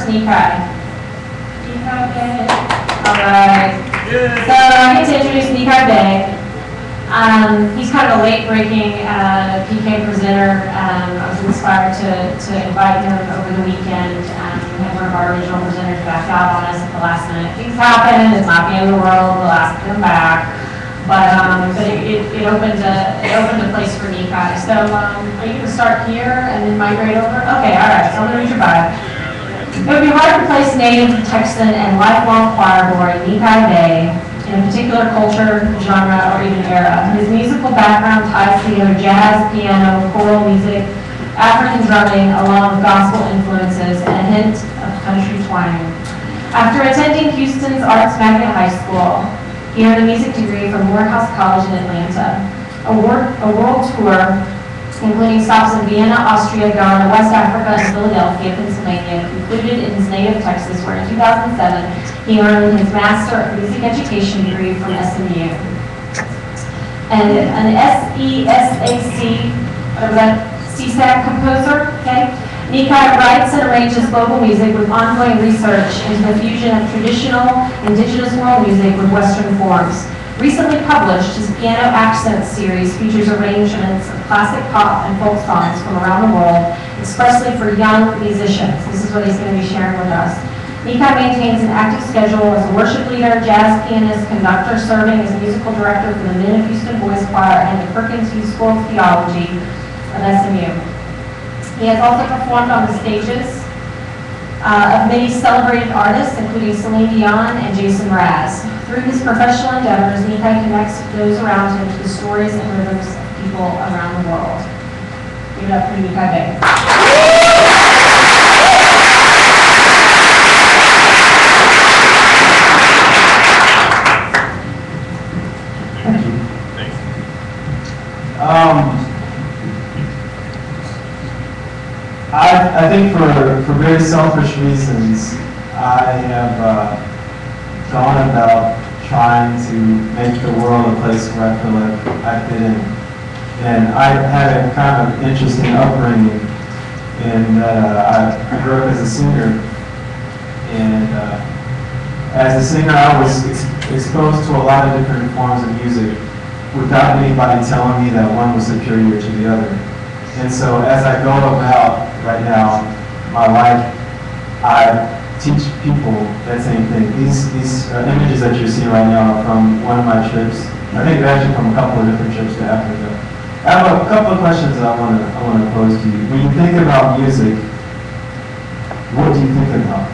first Neeki Bey. All right. So I get to introduce Neeki Bey. He's kind of a late-breaking PK presenter. I was inspired to invite him over the weekend. We had one of our original presenters back out on us at the last minute. Things happen. It's not the end of the world. We'll ask him back. But it opened a place for Neeki. So are you going to start here and then migrate over? Okay, all right. So I'm going to read your bio. It would be hard to place native Texan and lifelong choir boy Neeki Bey in a particular culture, genre, or even era. His musical background ties together jazz, piano, choral music, African drumming, along with gospel influences, and a hint of country twang. After attending Houston's Arts Magnet High School, he earned a music degree from Morehouse College in Atlanta. A world tour, including stops in Vienna, Austria, Ghana, West Africa, and Philadelphia, Pennsylvania, concluded in his native Texas, where in 2007 he earned his Master of Music Education degree from SMU. And an SESAC composer, okay? Neeki writes and arranges global music with ongoing research into the fusion of traditional indigenous world music with Western forms. Recently published, his Piano Accents series features arrangements of classic pop and folk songs from around the world, expressly for young musicians. This is what he's going to be sharing with us. Neeki maintains an active schedule as a worship leader, jazz pianist, conductor, serving as musical director for the men of Houston Boychoir and the Perkins School of Theology of SMU. He has also performed on the stages of many celebrated artists, including Celine, Dion, and Mraz. Through his professional endeavors, Neeki connects those around him to the stories and rhythms of people around the world. Give it up for Neeki Bey. Thank you. I think for very selfish reasons, I have gone about trying to make the world a place where I feel like I fit in. And I had a kind of interesting upbringing, and I grew up as a singer. And as a singer, I was exposed to a lot of different forms of music without anybody telling me that one was superior to the other. And so as I go about right now my life, I teach people that same thing. These images that you're seeing right now are from one of my trips. I think they're actually from a couple of different trips to Africa. I have a couple of questions that I want to pose to you. When you think about music, what do you think about?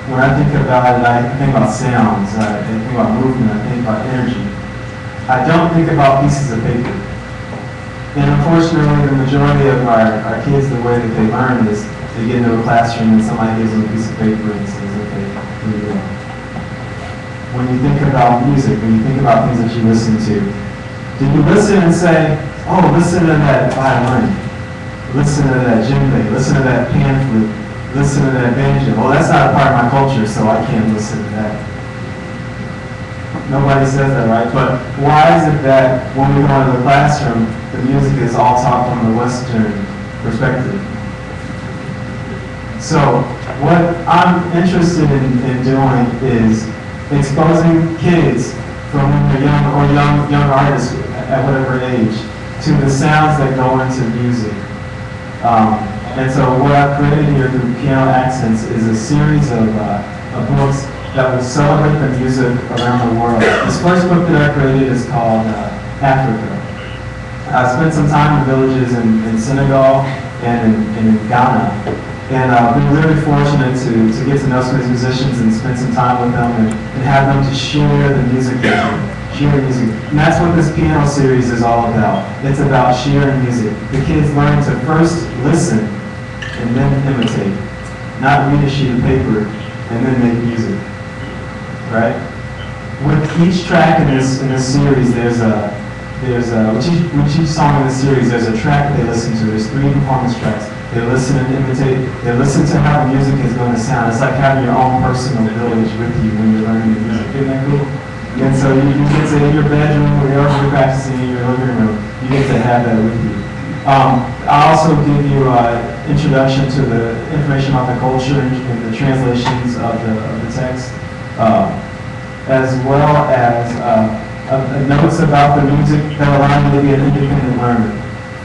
When I think about it, I think about sounds, I think about movement, I think about energy. I don't think about pieces of paper. And unfortunately, the majority of our kids, the way that they learn is they get into a classroom and somebody gives them a piece of paper and says, okay, here you go. When you think about music, when you think about things that you listen to, do you listen and say, oh, listen to that violin, listen to that djembe, listen to that pan flute, listen to that banjo? Well, that's not a part of my culture, so I can't listen to that. Nobody says that, right? But why is it that when we go into the classroom, the music is all taught from the Western perspective? So what I'm interested in doing is exposing kids from when they're young, or young artists at whatever age, to the sounds that go into music. And so what I've created here through Piano Accents is a series of books that will celebrate the music around the world. This first book that I created is called Africa. I spent some time in villages in Senegal and in Ghana. And I've been really fortunate to get to know some of these musicians and spend some time with them and have them to share the music with me. Share music. And that's what this piano series is all about. It's about sharing music. The kids learn to first listen and then imitate. Not read a sheet of paper and then make music. Right? With each track in this series, with each song in this series, there's a track that they listen to. There's 3 performance tracks. They listen and imitate. They listen to how the music is going to sound. It's like having your own personal village with you when you're learning the music. Isn't that cool? And so you get to, in your bedroom, wherever you're practicing, in your living room, you get to have that with you. I also give you introduction to the information about the culture and the translations of the text, as well as notes about the music that allow me to be an independent learner.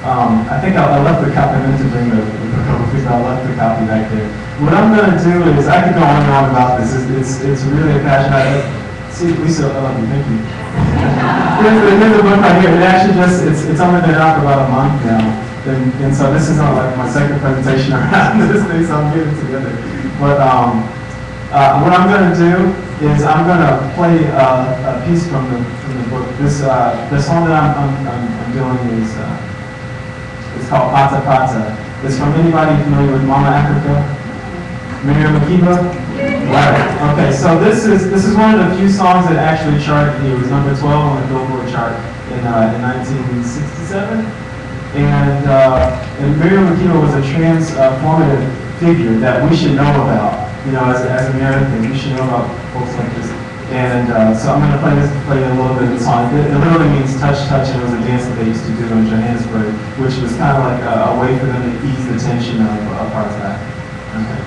I think I left the copy. I meant to bring the book because I left the copy back there. What I'm going to do is, I could go on and on about this. It's really a passion. See, Lisa, I love you. Thank you. Here's the book right here. It actually it's only been out for about a month now. And so this is like my second presentation around this thing, so I'm getting it together. But what I'm going to do is I'm going to play a piece from the book. This song that I'm doing is it's called Pata Pata. It's from anybody familiar with Mama Africa? Miriam Makeba? Right. Okay, so this is one of the few songs that actually charted. It was number 12 on the Billboard chart in 1967. And Miriam Makeba was a transformative figure that we should know about. You know, as Americans, we should know about folks like this. And so I'm going to play a little bit of the song. It literally means touch, touch, and it was a dance that they used to do in Johannesburg, which was kind of like a way for them to ease the tension of apartheid. Okay.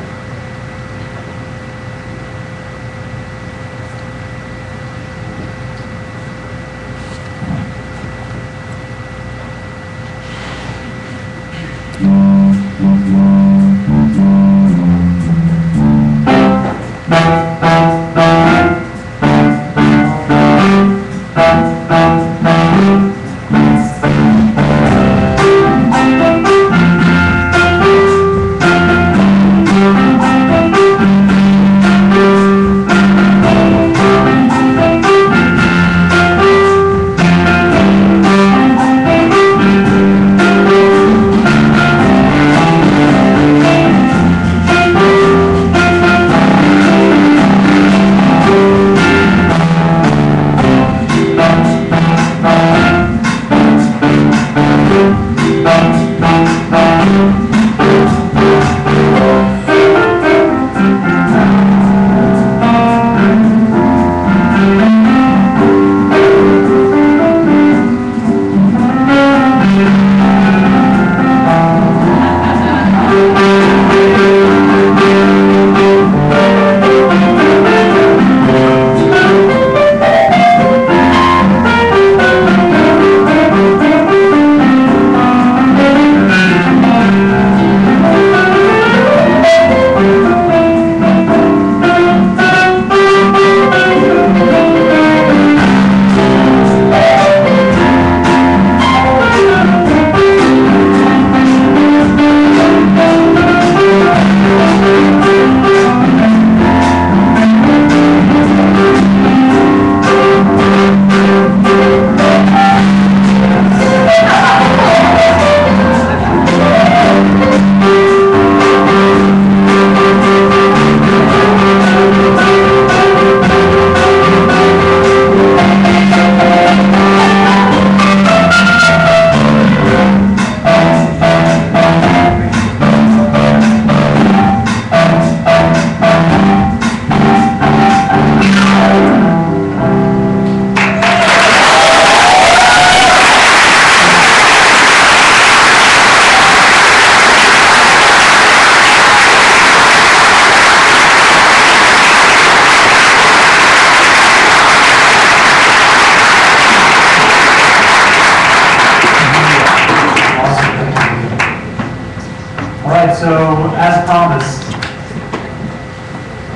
So, as promised,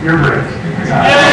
your break.